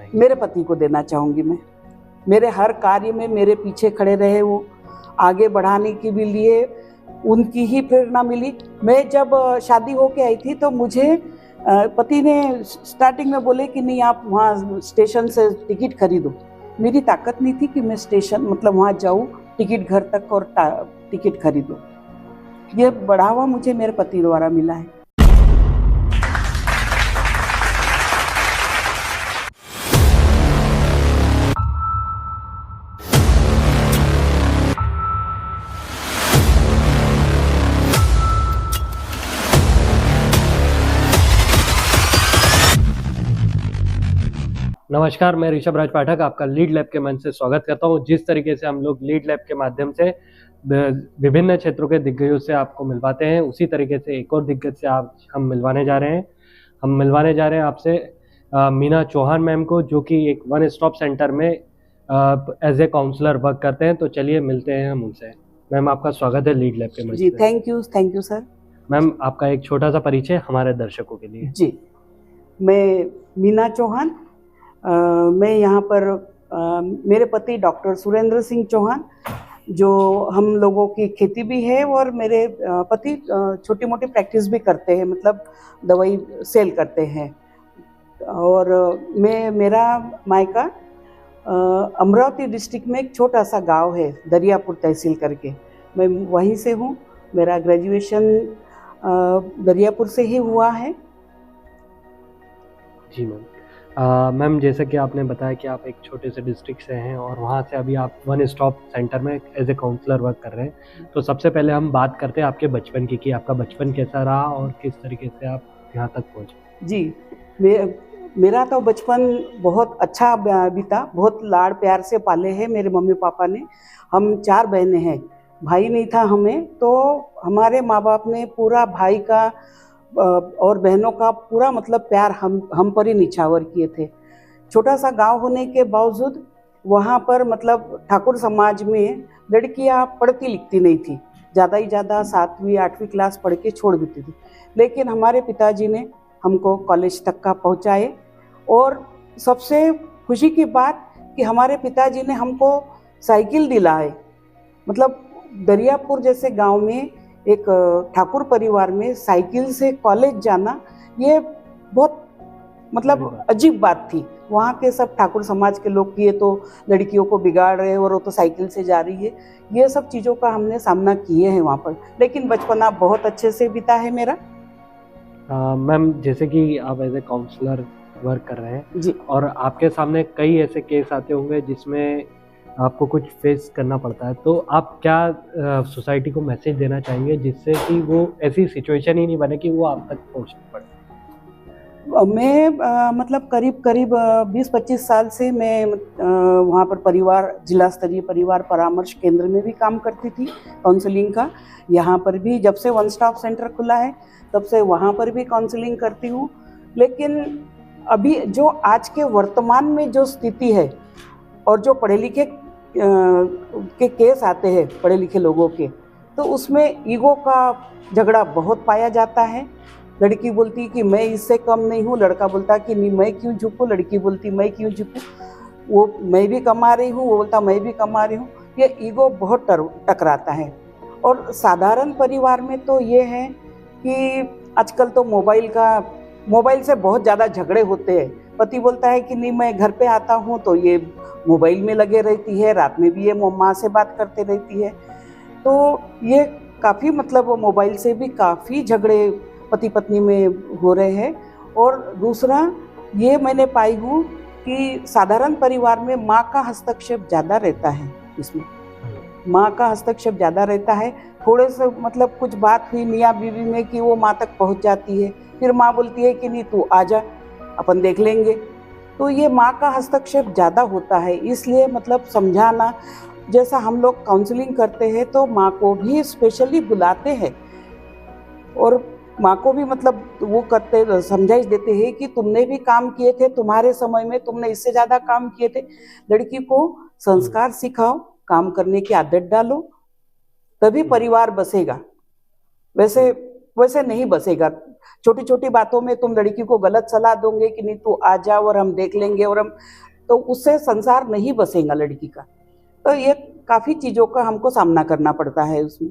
चाहेंगे? मेरे पति को देना चाहूँगी मैं। मेरे हर कार्य में मेरे पीछे खड़े रहे वो, आगे बढ़ाने के भी लिए उनकी ही प्रेरणा मिली। मैं जब शादी होके आई थी तो मुझे पति ने स्टार्टिंग में बोले कि नहीं आप वहाँ स्टेशन से टिकट खरीदो। मेरी ताकत नहीं थी कि मैं स्टेशन मतलब वहाँ जाऊँ टिकट घर तक और टिकट खरीदूँ। ये बढ़ावा मुझे मेरे पति द्वारा मिला है। नमस्कार, मैं ऋषभ राज पाठक आपका लीड लैब के मंच से स्वागत करता हूं। जिस तरीके से हम लोग लीड लैब के माध्यम से विभिन्न क्षेत्रों के दिग्गजों से आपको मिलवाते हैं, उसी तरीके से एक और दिग्गज से हम मिलवाने जा रहे हैं। हम मिलवाने जा रहे हैं आपसे मीना चौहान मैम को, जो कि एक वन स्टॉप सेंटर में एज ए काउंसलर वर्क करते हैं। तो चलिए मिलते हैं हम उनसे। मैम, आपका स्वागत है लीड लैब के मंच जी, पे। Thank you sir. मैम, आपका एक छोटा सा परिचय हमारे दर्शकों के लिए। जी, मैं मीना चौहान, मैं यहाँ पर मेरे पति डॉक्टर सुरेंद्र सिंह चौहान, जो हम लोगों की खेती भी है और मेरे पति छोटी मोटी प्रैक्टिस भी करते हैं, मतलब दवाई सेल करते हैं। और मेरा मायका अमरावती डिस्ट्रिक्ट में एक छोटा सा गांव है दरियापुर तहसील करके, मैं वहीं से हूँ। मेरा ग्रेजुएशन दरियापुर से ही हुआ है। जी मैम। मैम, जैसे कि आपने बताया कि आप एक छोटे से डिस्ट्रिक्ट से हैं और वहाँ से अभी आप वन स्टॉप सेंटर में एज ए काउंसलर वर्क कर रहे हैं। तो सबसे पहले हम बात करते हैं आपके बचपन की, कि आपका बचपन कैसा रहा और किस तरीके से आप यहाँ तक पहुँचे। जी, मेरा तो बचपन बहुत अच्छा बीता। बहुत लाड़ प्यार से पाले हैं मेरे मम्मी पापा ने। हम 4 बहनें हैं, भाई नहीं था हमें, तो हमारे माँ बाप ने पूरा भाई का और बहनों का पूरा मतलब प्यार हम पर ही निछावर किए थे। छोटा सा गांव होने के बावजूद वहाँ पर मतलब ठाकुर समाज में लड़कियाँ पढ़ती लिखती नहीं थी, ज़्यादा ही ज़्यादा 7वीं 8वीं क्लास पढ़ के छोड़ देती थी। लेकिन हमारे पिताजी ने हमको कॉलेज तक का पहुँचाए। और सबसे खुशी की बात कि हमारे पिताजी ने हमको साइकिल दिलाए। मतलब दरियापुर जैसे गांव में एक ठाकुर परिवार में साइकिल से कॉलेज जाना, ये बहुत मतलब अजीब बात थी। वहाँ के सब ठाकुर समाज के लोग किए तो लड़कियों को बिगाड़ रहे हैं और वो तो साइकिल से जा रही है। ये सब चीज़ों का हमने सामना किए हैं वहाँ पर, लेकिन बचपना बहुत अच्छे से बीता है मेरा। मैम, जैसे कि आप एज ए काउंसलर वर्क कर रहे हैं जी, और आपके सामने कई ऐसे केस आते होंगे जिसमें आपको कुछ फेस करना पड़ता है, तो आप क्या सोसाइटी को मैसेज देना चाहेंगे जिससे कि वो ऐसी सिचुएशन ही नहीं बने कि वो आप तक पहुंचनी पड़े? मैं मतलब करीब 20-25 साल से मैं वहाँ पर जिला स्तरीय परिवार परामर्श केंद्र में भी काम करती थी, काउंसलिंग का। यहाँ पर भी जब से वन स्टॉप सेंटर खुला है तब से वहाँ पर भी काउंसलिंग करती हूँ। लेकिन अभी जो आज के वर्तमान में जो स्थिति है और जो पढ़े लिखे के केस आते हैं पढ़े लिखे लोगों के, तो उसमें ईगो का झगड़ा बहुत पाया जाता है। लड़की बोलती कि मैं इससे कम नहीं हूँ, लड़का बोलता कि नहीं मैं क्यों झुकूँ, लड़की बोलती मैं क्यों झुकूँ, वो मैं भी कमा रही हूँ, वो बोलता मैं भी कमा रही हूँ। ये ईगो बहुत टकराता है। और साधारण परिवार में तो ये है कि आजकल तो मोबाइल से बहुत ज़्यादा झगड़े होते हैं। पति बोलता है कि नहीं मैं घर पे आता हूँ तो ये मोबाइल में लगे रहती है, रात में भी ये माँ से बात करते रहती है। तो ये काफ़ी मतलब मोबाइल से भी काफ़ी झगड़े पति पत्नी में हो रहे हैं। और दूसरा ये मैंने पाई हूँ कि साधारण परिवार में माँ का हस्तक्षेप ज़्यादा रहता है। इसमें माँ का हस्तक्षेप ज़्यादा रहता है। थोड़े से मतलब कुछ बात हुई मियाँ बीवी में कि वो माँ तक पहुँच जाती है, फिर माँ बोलती है कि नहीं तू आजा अपन देख लेंगे। तो ये माँ का हस्तक्षेप ज़्यादा होता है। इसलिए मतलब समझाना, जैसा हम लोग काउंसलिंग करते हैं तो माँ को भी स्पेशली बुलाते हैं और माँ को भी मतलब वो करते समझाइश देते हैं कि तुमने भी काम किए थे, तुम्हारे समय में तुमने इससे ज़्यादा काम किए थे। लड़की को संस्कार सिखाओ, काम करने की आदत डालो, तभी परिवार बसेगा। वैसे नहीं बसेगा। छोटी छोटी बातों में तुम लड़की को गलत सलाह दोगे कि नहीं तू आ जा और हम देख लेंगे, और हम तो उससे संसार नहीं बसेगा लड़की का। तो ये काफ़ी चीज़ों का हमको सामना करना पड़ता है उसमें।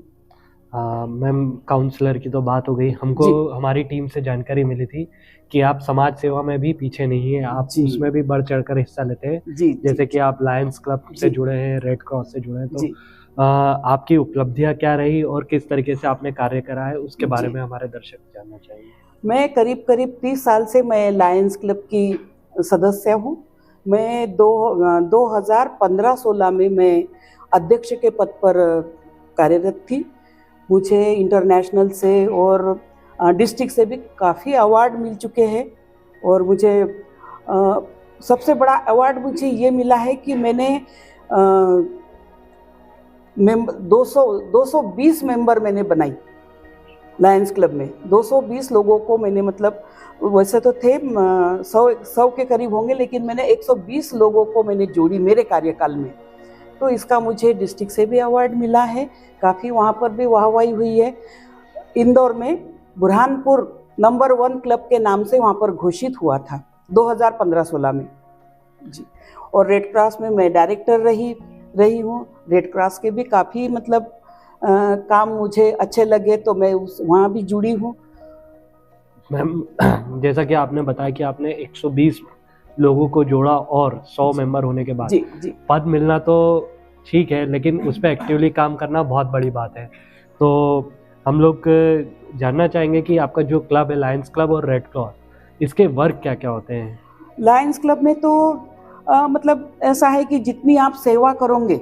मैम, काउंसलर की तो बात हो गई, हमको जी। हमारी टीम से जानकारी मिली थी कि आप समाज सेवा में भी पीछे नहीं हैं, आप जी। उसमें भी बढ़ चढ़कर हिस्सा लेते हैं। जी। जैसे कि आप लायंस क्लब से जी। जुड़े हैं, रेड क्रॉस से जुड़े हैं, तो जी। आपकी उपलब्धियां क्या रही और किस तरीके से आपने कार्य करा है, उसके बारे जी। में हमारे दर्शक जानना चाहिए। मैं करीब करीब 30 साल से मैं लायंस क्लब की सदस्य हूँ। मैं 2015-16 में मैं अध्यक्ष के पद पर कार्यरत थी। मुझे इंटरनेशनल से और डिस्ट्रिक्ट से भी काफ़ी अवार्ड मिल चुके हैं, और मुझे सबसे बड़ा अवार्ड मुझे ये मिला है कि मैंने 220 मेंबर मैंने बनाई लायंस क्लब में। 220 लोगों को मैंने, मतलब वैसे तो थे 100 के करीब होंगे, लेकिन मैंने 120 लोगों को मैंने जोड़ी मेरे कार्यकाल में। तो इसका मुझे डिस्ट्रिक्ट से भी अवार्ड मिला है, काफ़ी वहाँ पर भी वाहवाही हुई है। इंदौर में बुरहानपुर नंबर 1 क्लब के नाम से वहाँ पर घोषित हुआ था 2015-16 में जी। और रेड क्रॉस में मैं डायरेक्टर रही हूँ। रेड क्रॉस के भी काफ़ी मतलब काम मुझे अच्छे लगे, तो मैं वहाँ भी जुड़ी हूँ। मैम, जैसा कि आपने बताया कि आपने 120 लोगों को जोड़ा और 100 मेंबर होने के बाद जी। जी। पद मिलना तो ठीक है, लेकिन उस पर एक्टिवली काम करना बहुत बड़ी बात है। तो हम लोग जानना चाहेंगे कि आपका जो क्लब है लायंस क्लब और रेड क्रॉस, इसके वर्क क्या क्या होते हैं। लायंस क्लब में तो मतलब ऐसा है कि जितनी आप सेवा करोगे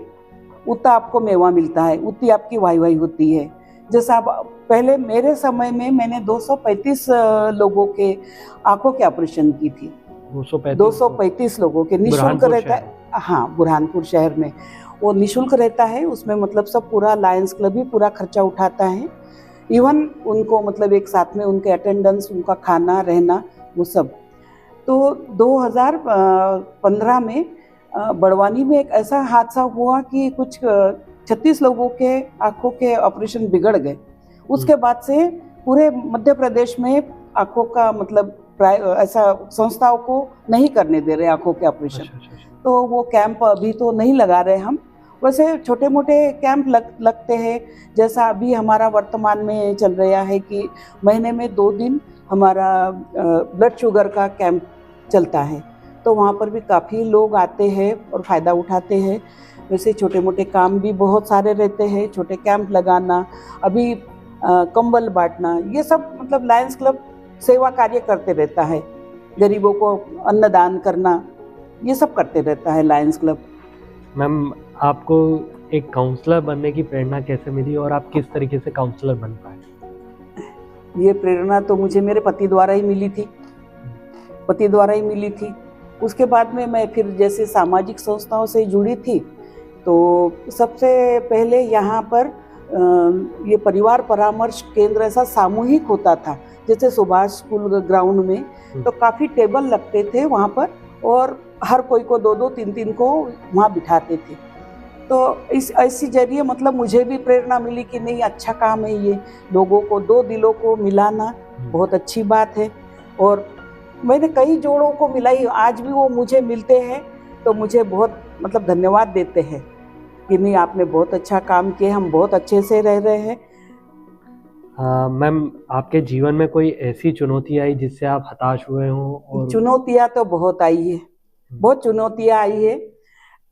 उतना आपको मेवा मिलता है, उतनी आपकी वाहवाही होती है। जैसा आप पहले मेरे समय में मैंने 235 लोगों के आंखों के ऑपरेशन की थी। 235 लोगों के निःशुल्क रहता है। हाँ, बुरहानपुर शहर में वो निःशुल्क रहता है। उसमें मतलब सब पूरा लायंस क्लब ही पूरा खर्चा उठाता है। इवन उनको मतलब एक साथ में उनके अटेंडेंस, उनका खाना रहना, वो सब। तो 2015 में बड़वानी में एक ऐसा हादसा हुआ कि कुछ 36 लोगों के आँखों के ऑपरेशन बिगड़ गए। उसके बाद से पूरे मध्य प्रदेश में आँखों का मतलब ऐसा संस्थाओं को नहीं करने दे रहे आँखों के ऑपरेशन। तो वो कैंप अभी तो नहीं लगा रहे हम, वैसे छोटे मोटे कैंप लगते हैं। जैसा अभी हमारा वर्तमान में चल रहा है कि महीने में 2 दिन हमारा ब्लड शुगर का कैंप चलता है, तो वहाँ पर भी काफ़ी लोग आते हैं और फ़ायदा उठाते हैं। वैसे छोटे मोटे काम भी बहुत सारे रहते हैं, छोटे कैंप लगाना, अभी कंबल बांटना, ये सब मतलब लायंस क्लब सेवा कार्य करते रहता है। गरीबों को अन्नदान करना, ये सब करते रहता है लायंस क्लब। मैम, आपको एक काउंसलर बनने की प्रेरणा कैसे मिली और आप किस तरीके से काउंसलर बन पाए? ये प्रेरणा तो मुझे मेरे पति द्वारा ही मिली थी। उसके बाद में मैं फिर जैसे सामाजिक संस्थाओं से जुड़ी थी, तो सबसे पहले यहाँ पर ये परिवार परामर्श केंद्र ऐसा सामूहिक होता था। जैसे सुभाष स्कूल ग्राउंड में तो काफ़ी टेबल लगते थे वहाँ पर, और हर कोई को 2-2, 3-3 को वहाँ बिठाते थे। तो इसी जरिए मतलब मुझे भी प्रेरणा मिली कि नहीं, अच्छा काम है ये, लोगों को 2 दिलों को मिलाना बहुत अच्छी बात है। और मैंने कई जोड़ों को मिलाई, आज भी वो मुझे मिलते हैं तो मुझे बहुत मतलब धन्यवाद देते हैं कि नहीं, आपने बहुत अच्छा काम किया, हम बहुत अच्छे से रह रहे हैं। मैम, आपके जीवन में कोई ऐसी चुनौती आई जिससे आप हताश हुए हों? और चुनौतियाँ तो बहुत आई है, बहुत चुनौतियाँ आई है।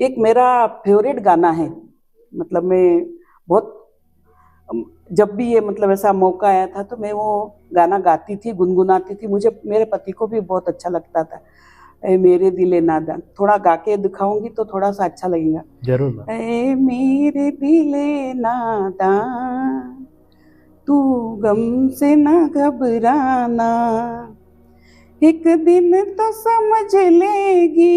एक मेरा फेवरेट गाना है, मतलब मैं बहुत, जब भी ये मतलब ऐसा मौका आया था तो मैं वो गाना गाती थी, गुनगुनाती थी। मुझे, मेरे पति को भी बहुत अच्छा लगता था। ए मेरे दिले नादान, थोड़ा गा के दिखाऊंगी तो थोड़ा सा अच्छा लगेगा। जरूर। ए मेरे दिले नादान, तू गम से ना घबराना, एक दिन तो समझ लेगी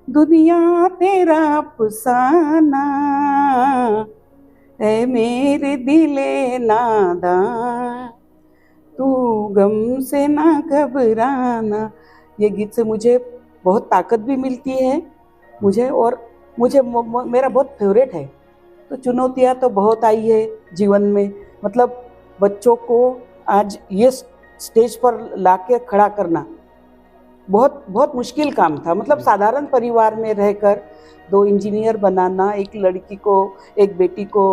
दुनिया तेरा अफसाना। ऐ मेरे दिले नादान, तू गम से ना घबराना। ये गीत से मुझे बहुत ताकत भी मिलती है मुझे, और मुझे मेरा बहुत फेवरेट है। तो चुनौतियाँ तो बहुत आई है जीवन में, मतलब बच्चों को आज ये स्टेज पर लाके खड़ा करना बहुत बहुत मुश्किल काम था। मतलब साधारण परिवार में रहकर 2 इंजीनियर बनाना, एक लड़की को, एक बेटी को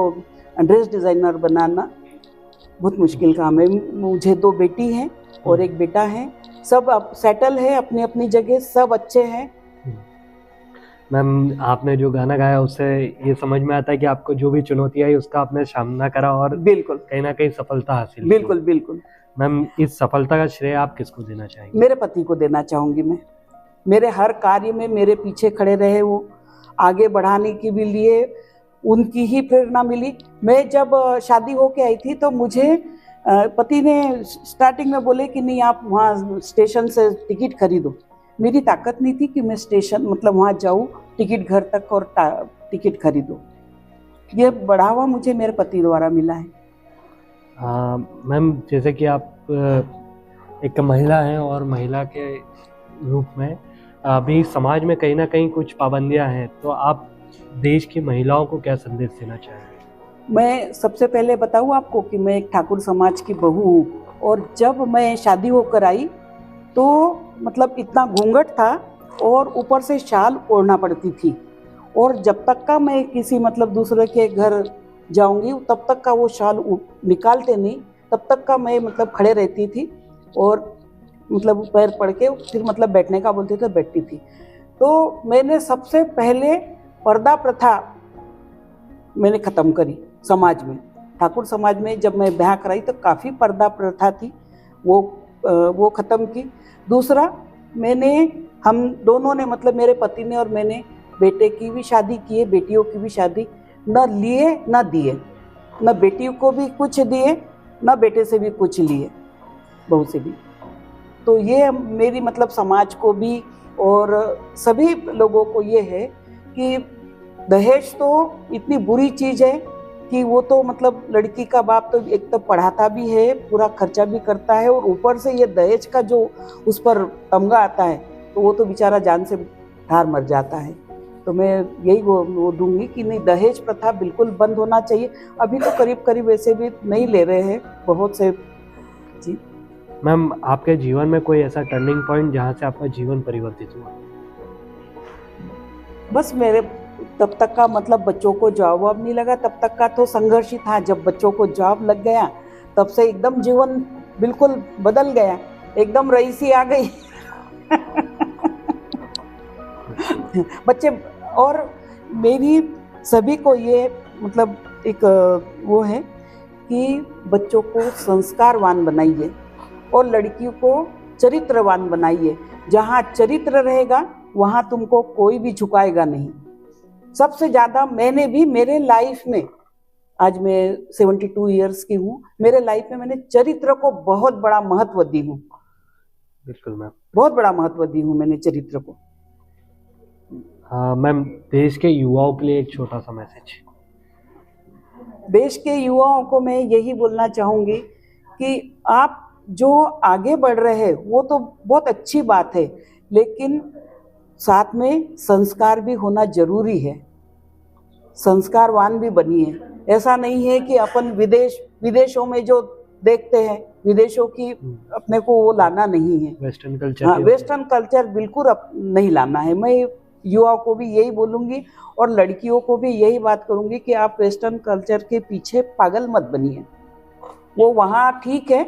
ड्रेस डिज़ाइनर बनाना बहुत मुश्किल काम है। मुझे 2 बेटी हैं और एक बेटा है। सब अब सेटल है अपनी अपनी जगह, सब अच्छे हैं। मैम, आपने जो गाना गाया उससे ये समझ में आता है कि आपको जो भी चुनौती आई उसका आपने सामना करा और बिल्कुल कहीं ना कहीं सफलता हासिल की। बिल्कुल बिल्कुल। मैम, इस सफलता का श्रेय आप किसको देना चाहेंगे? मेरे पति को देना चाहूँगी मैं। मेरे हर कार्य में मेरे पीछे खड़े रहे, वो आगे बढ़ाने के भी लिए उनकी ही प्रेरणा मिली। मैं जब शादी होके आई थी तो मुझे पति ने स्टार्टिंग में बोले कि नहीं, आप वहाँ स्टेशन से टिकट खरीदो। मेरी ताकत नहीं थी कि मैं स्टेशन मतलब वहाँ जाऊँ, टिकट घर तक और टिकट खरीदो। ये बढ़ावा मुझे मेरे पति द्वारा मिला है। मैम, जैसे कि आप एक महिला हैं और महिला के रूप में अभी समाज में कहीं ना कहीं कुछ पाबंदियां हैं, तो आप देश की महिलाओं को क्या संदेश देना चाहेंगे? मैं सबसे पहले बताऊँ आपको कि मैं एक ठाकुर समाज की बहू हूँ, और जब मैं शादी होकर आई तो मतलब इतना घूंघट था और ऊपर से शाल ओढ़ना पड़ती थी, और जब तक का मैं किसी मतलब दूसरे के घर जाऊंगी तब तक का वो शाल निकालते नहीं, तब तक का मैं मतलब खड़े रहती थी और मतलब पैर पड़ के फिर मतलब बैठने का बोलते थे, बैठती थी। तो मैंने सबसे पहले पर्दा प्रथा मैंने ख़त्म करी समाज में। ठाकुर समाज में जब मैं ब्याह कराई तो काफ़ी पर्दा प्रथा थी, वो ख़त्म की। दूसरा, हम दोनों ने मतलब मेरे पति ने और मैंने बेटे की भी शादी की है, बेटियों की भी शादी, न लिए न दिए, न बेटियों को भी कुछ दिए न बेटे से भी कुछ लिए, बहू से भी। तो ये मेरी मतलब समाज को भी और सभी लोगों को ये है कि दहेज तो इतनी बुरी चीज़ है कि वो तो मतलब लड़की का बाप तो एक तो पढ़ाता भी है, पूरा खर्चा भी करता है, और ऊपर से ये दहेज का जो उस पर तमगा आता है तो वो तो बेचारा जान से हार मर जाता है। तो मैं यही वो दूंगी कि नहीं, दहेज प्रथा बिल्कुल बंद होना चाहिए। अभी तो करीब करीब वैसे भी नहीं ले रहे हैं बहुत से। जी मैम, आपके जीवन में कोई ऐसा टर्निंग पॉइंट जहाँ से आपका जीवन परिवर्तित हुआ? बस मेरे तब तक का मतलब बच्चों को जॉब वॉब नहीं लगा, तब तक का तो संघर्ष ही था। जब बच्चों को जॉब लग गया तब से एकदम जीवन बिल्कुल बदल गया, एकदम रईसी आ गई। बच्चे और मेरी सभी को ये मतलब एक वो है कि बच्चों को संस्कारवान बनाइए और लड़कियों को चरित्रवान बनाइए। जहाँ चरित्र रहेगा वहाँ तुमको कोई भी झुकाएगा नहीं। सबसे ज़्यादा मैंने भी मेरे लाइफ में, आज मैं 72 इयर्स की हूँ, मेरे लाइफ में मैंने चरित्र को बहुत बड़ा महत्व दी हूँ। बिल्कुल मैम, बहुत बड़ा महत्व दी हूँ मैंने चरित्र को। मैम, देश के युवाओं के लिए एक छोटा सा मैसेज। देश के युवाओं को मैं यही बोलना चाहूँगी कि आप जो आगे बढ़ रहे हैं वो तो बहुत अच्छी बात है, लेकिन साथ में संस्कार भी होना जरूरी है। संस्कारवान भी बनिए। ऐसा नहीं है कि अपन विदेशों में जो देखते हैं, विदेशों की अपने को वो लाना नहीं है। वेस्टर्न कल्चर, हाँ, वेस्टर्न कल्चर बिल्कुल नहीं लाना है। मैं युवाओं को भी यही बोलूँगी और लड़कियों को भी यही बात करूँगी कि आप वेस्टर्न कल्चर के पीछे पागल मत बनिए। वो वहाँ ठीक है,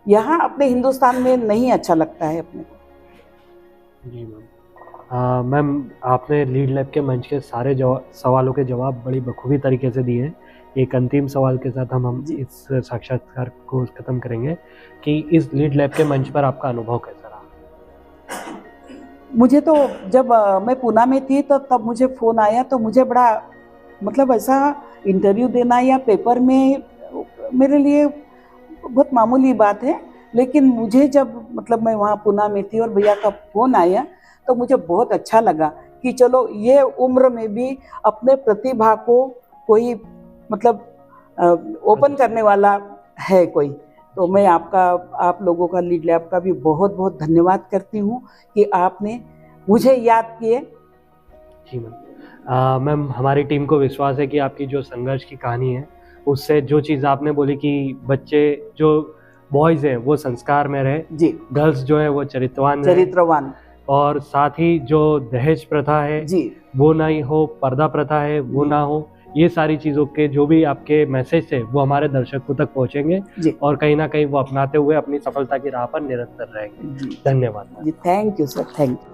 यहाँ अपने हिंदुस्तान में नहीं अच्छा लगता है अपने को। जी मैम। मैम, आपने लीड लैब के मंच के सारे सवालों के जवाब बड़ी बखूबी तरीके से दिए हैं। एक अंतिम सवाल के साथ हम इस साक्षात्कार को खत्म करेंगे कि इस लीड लैब के मंच पर आपका अनुभव कैसा रहा? मुझे तो जब मैं पूना में थी तो तब मुझे फ़ोन आया तो मुझे बड़ा मतलब ऐसा इंटरव्यू देना या पेपर में मेरे लिए बहुत मामूली बात है, लेकिन मुझे जब मतलब मैं वहाँ पूना में थी और भैया का फ़ोन आया तो मुझे बहुत अच्छा लगा कि चलो ये उम्र में भी अपने प्रतिभा को कोई मतलब ओपन करने वाला है कोई। तो मैं आप लोगों का लीड लैब का भी बहुत बहुत धन्यवाद करती हूँ कि आपने मुझे याद किए। जी मैम। मैम, हमारी टीम को विश्वास है कि आपकी जो संघर्ष की कहानी है उससे जो चीज़ आपने बोली कि बच्चे जो बॉयज हैं वो संस्कार में रहे, जी, गर्ल्स जो है वो चरित्रवान रहे, चरित्रवान और साथ ही जो दहेज प्रथा है जी, वो नहीं हो, पर्दा प्रथा है वो ना हो। ये सारी चीज़ों के जो भी आपके मैसेज थे वो हमारे दर्शकों तक पहुंचेंगे जी, और कहीं ना कहीं वो अपनाते हुए अपनी सफलता की राह पर निरंतर रहेंगे। जी, धन्यवाद। जी, thank you sir, thank you.